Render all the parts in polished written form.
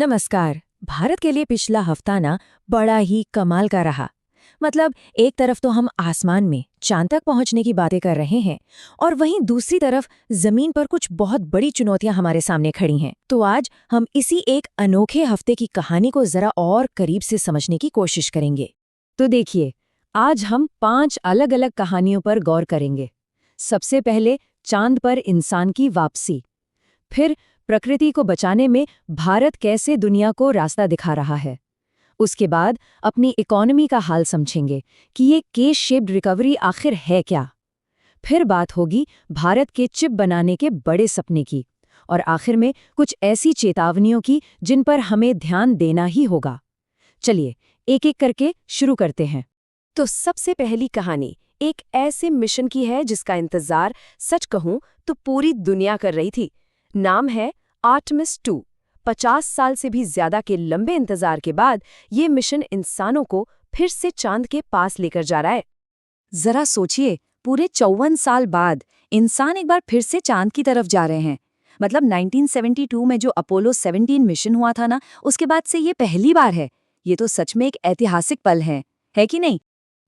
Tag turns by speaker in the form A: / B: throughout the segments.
A: नमस्कार। भारत के लिए पिछला हफ्ता ना बड़ा ही कमाल का रहा। मतलब एक तरफ तो हम आसमान में चांद तक पहुंचने की बातें कर रहे हैं और वहीं दूसरी तरफ जमीन पर कुछ बहुत बड़ी चुनौतियां हमारे सामने खड़ी हैं। तो आज हम इसी एक अनोखे हफ्ते की कहानी को जरा और करीब से समझने की कोशिश करेंगे। तो देखिए, आज हम 5 अलग-अलग कहानियों पर गौर करेंगे। सबसे पहले चांद पर इंसान की वापसी, फिर प्रकृति को बचाने में भारत कैसे दुनिया को रास्ता दिखा रहा है। उसके बाद अपनी इकोनॉमी का हाल समझेंगे कि ये के शेप्ड रिकवरी आखिर है क्या। फिर बात होगी भारत के चिप बनाने के बड़े सपने की, और आखिर में कुछ ऐसी चेतावनियों की जिन पर हमें ध्यान देना ही होगा। चलिए एक एक करके शुरू करते हैं।
B: तो सबसे पहली कहानी एक ऐसे मिशन की है जिसका इंतजार सच कहूं तो पूरी दुनिया कर रही थी। नाम है आर्टेमिस 2। 50 साल से भी ज्यादा के लंबे इंतजार के बाद ये मिशन इंसानों को फिर से चांद के पास लेकर जा रहा है।
A: जरा सोचिए, पूरे 54 साल बाद इंसान एक बार फिर से चांद की तरफ जा रहे हैं। मतलब 1972 में जो अपोलो 17 मिशन हुआ था ना, उसके बाद से ये पहली बार है। ये तो सच में एक ऐतिहासिक पल है कि नहीं?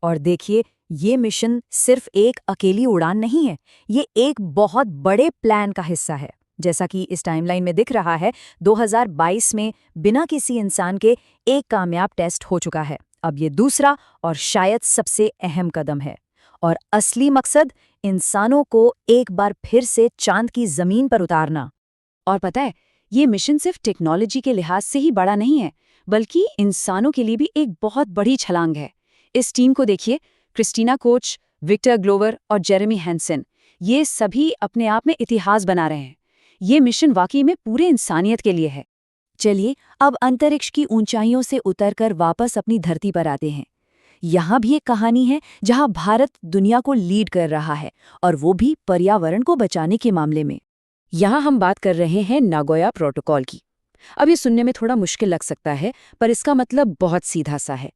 A: और देखिए, ये मिशन सिर्फ एक अकेली उड़ान नहीं है, ये एक बहुत बड़े प्लान का हिस्सा है। जैसा कि इस टाइमलाइन में दिख रहा है, 2022 में बिना किसी इंसान के एक कामयाब टेस्ट हो चुका है। अब ये दूसरा और शायद सबसे अहम कदम है। और असली मकसद इंसानों को एक बार फिर से चांद की जमीन पर उतारना। और पता है, ये मिशन सिर्फ टेक्नोलॉजी के लिहाज से ही बड़ा नहीं है, बल्कि इंसानों के लिए भी एक बहुत बड़ी छलांग है। इस टीम को देखिए, क्रिस्टीना कोच, विक्टर ग्लोवर और जेरेमी हैंसन, ये सभी अपने आप में इतिहास बना रहे हैं। ये मिशन वाकई में पूरे इंसानियत के लिए है। चलिए अब अंतरिक्ष की ऊंचाइयों से उतरकर वापस अपनी धरती पर आते हैं। यहाँ भी एक कहानी है जहाँ भारत दुनिया को लीड कर रहा है, और वो भी पर्यावरण को बचाने के मामले में। यहाँ हम बात कर रहे हैं नागोया प्रोटोकॉल की। अब ये सुनने में थोड़ा मुश्किल लग सकता है, पर इसका मतलब बहुत सीधा सा है।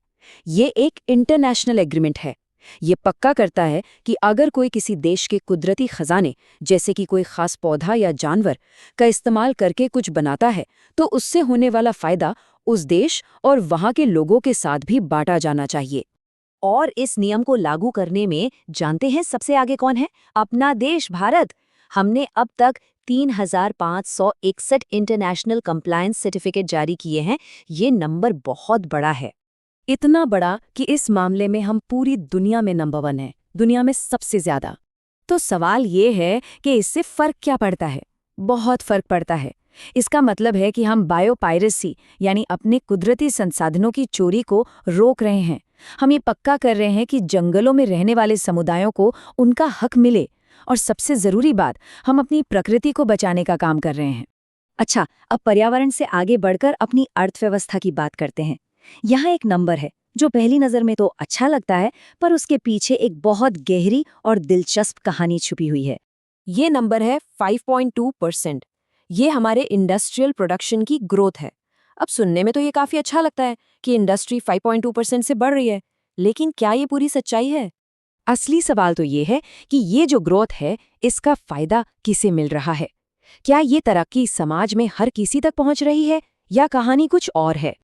A: ये एक इंटरनेशनल एग्रीमेंट है। ये पक्का करता है कि अगर कोई किसी देश के कुदरती खजाने, जैसे कि कोई खास पौधा या जानवर, का इस्तेमाल करके कुछ बनाता है, तो उससे होने वाला फायदा उस देश और वहाँ के लोगों के साथ भी बांटा जाना चाहिए। और इस नियम को लागू करने में जानते हैं सबसे आगे कौन है? अपना देश भारत। हमने अब तक 3,561 इंटरनेशनल कंप्लायंस सर्टिफिकेट जारी किए हैं। ये नंबर बहुत बड़ा है। इतना बड़ा कि इस मामले में हम पूरी दुनिया में नंबर 1 हैं, दुनिया में सबसे ज्यादा। तो सवाल ये है कि इससे फर्क क्या पड़ता है? बहुत फर्क पड़ता है। इसका मतलब है कि हम बायोपायरेसी यानी अपने कुदरती संसाधनों की चोरी को रोक रहे हैं। हम ये पक्का कर रहे हैं कि जंगलों में रहने वाले समुदायों को उनका हक मिले। और सबसे जरूरी बात, हम अपनी प्रकृति को बचाने का काम कर रहे हैं। अच्छा, अब पर्यावरण से आगे बढ़कर अपनी अर्थव्यवस्था की बात करते हैं। यहाँ एक नंबर है जो पहली नज़र में तो अच्छा लगता है, पर उसके पीछे एक बहुत गहरी और दिलचस्प कहानी छुपी हुई है।
B: ये नंबर है 5.2%। ये हमारे इंडस्ट्रियल प्रोडक्शन की ग्रोथ है। अब सुनने में तो ये काफ़ी अच्छा लगता है कि इंडस्ट्री 5.2% से बढ़ रही है, लेकिन क्या ये पूरी सच्चाई है?
A: असली सवाल तो ये है कि ये जो ग्रोथ है, इसका फायदा किसे मिल रहा है? क्या ये तरक्की समाज में हर किसी तक पहुंच रही है, या कहानी कुछ और है?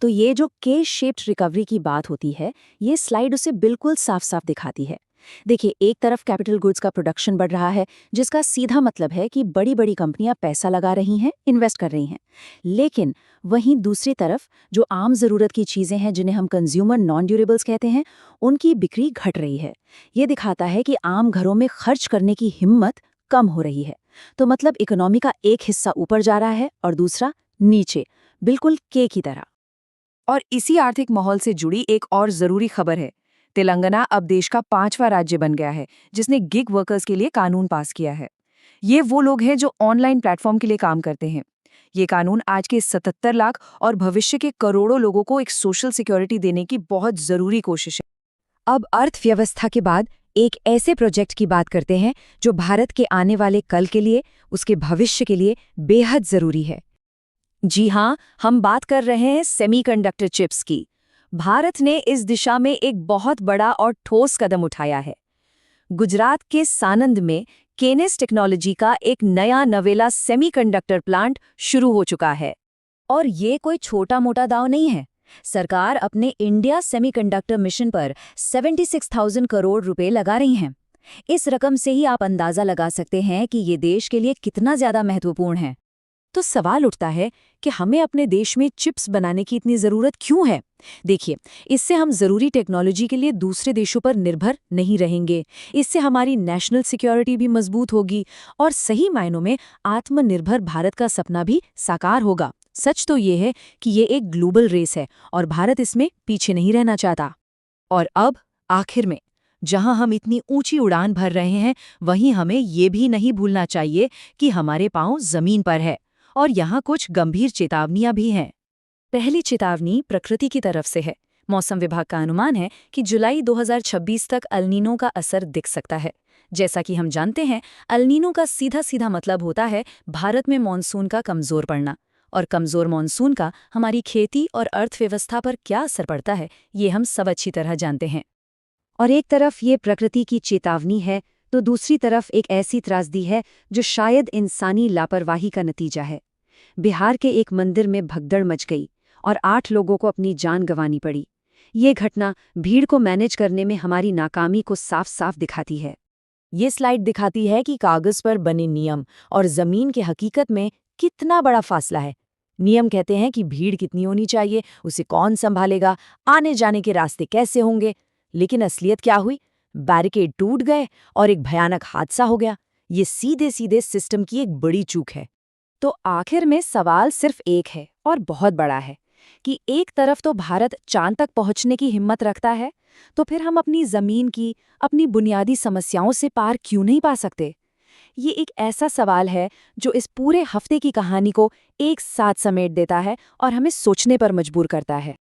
A: तो ये जो के शेप्ड रिकवरी की बात होती है, ये स्लाइड उसे बिल्कुल साफ साफ दिखाती है। देखिए, एक तरफ कैपिटल गुड्स का प्रोडक्शन बढ़ रहा है, जिसका सीधा मतलब है कि बड़ी बड़ी कंपनियां पैसा लगा रही हैं, इन्वेस्ट कर रही हैं। लेकिन वहीं दूसरी तरफ जो आम ज़रूरत की चीज़ें हैं, जिन्हें हम कंज्यूमर नॉन ड्यूरेबल्स कहते हैं, उनकी बिक्री घट रही है। ये दिखाता है कि आम घरों में खर्च करने की हिम्मत कम हो रही है। तो मतलब इकोनॉमी का एक हिस्सा ऊपर जा रहा है और दूसरा नीचे, बिल्कुल के की तरह।
B: और इसी आर्थिक माहौल से जुड़ी एक और जरूरी खबर है। तेलंगाना अब देश का 5वां राज्य बन गया है जिसने गिग वर्कर्स के लिए कानून पास किया है। ये वो लोग हैं जो ऑनलाइन प्लेटफॉर्म के लिए काम करते हैं। ये कानून आज के 77 लाख और भविष्य के करोड़ों लोगों को एक सोशल सिक्योरिटी देने की बहुत जरूरी कोशिश है।
A: अब अर्थव्यवस्था के बाद एक ऐसे प्रोजेक्ट की बात करते हैं जो भारत के आने वाले कल के लिए, उसके भविष्य के लिए बेहद जरूरी है। जी हाँ, हम बात कर रहे हैं सेमीकंडक्टर चिप्स की। भारत ने इस दिशा में एक बहुत बड़ा और ठोस कदम उठाया है। गुजरात के सानंद में केनेस टेक्नोलॉजी का एक नया नवेला सेमीकंडक्टर प्लांट शुरू हो चुका है। और ये कोई छोटा मोटा दांव नहीं है। सरकार अपने इंडिया सेमीकंडक्टर मिशन पर 76,000 करोड़ रुपए लगा रही है। इस रकम से ही आप अंदाजा लगा सकते हैं कि ये देश के लिए कितना ज्यादा महत्वपूर्ण है।
B: तो सवाल उठता है कि हमें अपने देश में चिप्स बनाने की इतनी ज़रूरत क्यों है? देखिए, इससे हम ज़रूरी टेक्नोलॉजी के लिए दूसरे देशों पर निर्भर नहीं रहेंगे। इससे हमारी नेशनल सिक्योरिटी भी मजबूत होगी और सही मायनों में आत्मनिर्भर भारत का सपना भी साकार होगा। सच तो ये है कि ये एक ग्लोबल रेस है और भारत इसमें पीछे नहीं रहना चाहता। और अब आखिर में, जहां हम इतनी ऊंची उड़ान भर रहे हैं, वहीं हमें ये भी नहीं भूलना चाहिए कि हमारे पांव जमीन पर है और यहाँ कुछ गंभीर चेतावनियां भी हैं। पहली चेतावनी प्रकृति की तरफ से है। मौसम विभाग का अनुमान है कि जुलाई 2026 तक अल्नीनो का असर दिख सकता है। जैसा कि हम जानते हैं, अल्नीनो का सीधा सीधा मतलब होता है भारत में मॉनसून का कमजोर पड़ना, और कमजोर मॉनसून का हमारी खेती और अर्थव्यवस्था पर क्या असर पड़ता है, ये हम सब अच्छी तरह जानते हैं।
A: और एक तरफ ये प्रकृति की चेतावनी है, तो दूसरी तरफ एक ऐसी त्रासदी है जो शायद इंसानी लापरवाही का नतीजा है। बिहार के एक मंदिर में भगदड़ मच गई और 8 लोगों को अपनी जान गंवानी पड़ी। ये घटना भीड़ को मैनेज करने में हमारी नाकामी को साफ साफ दिखाती है।
B: ये स्लाइड दिखाती है कि कागज पर बने नियम और जमीन के हकीकत में कितना बड़ा फासला है। नियम कहते हैं कि भीड़ कितनी होनी चाहिए, उसे कौन संभालेगा, आने जाने के रास्ते कैसे होंगे, लेकिन असलियत क्या हुई? बैरिकेड टूट गए और एक भयानक हादसा हो गया। ये सीधे सीधे सिस्टम की एक बड़ी चूक है। तो आखिर में सवाल सिर्फ एक है और बहुत बड़ा है कि एक तरफ तो भारत चांद तक पहुंचने की हिम्मत रखता है, तो फिर हम अपनी जमीन की, अपनी बुनियादी समस्याओं से पार क्यों नहीं पा सकते? ये एक ऐसा सवाल है जो इस पूरे हफ्ते की कहानी को एक साथ समेट देता है और हमें सोचने पर मजबूर करता है।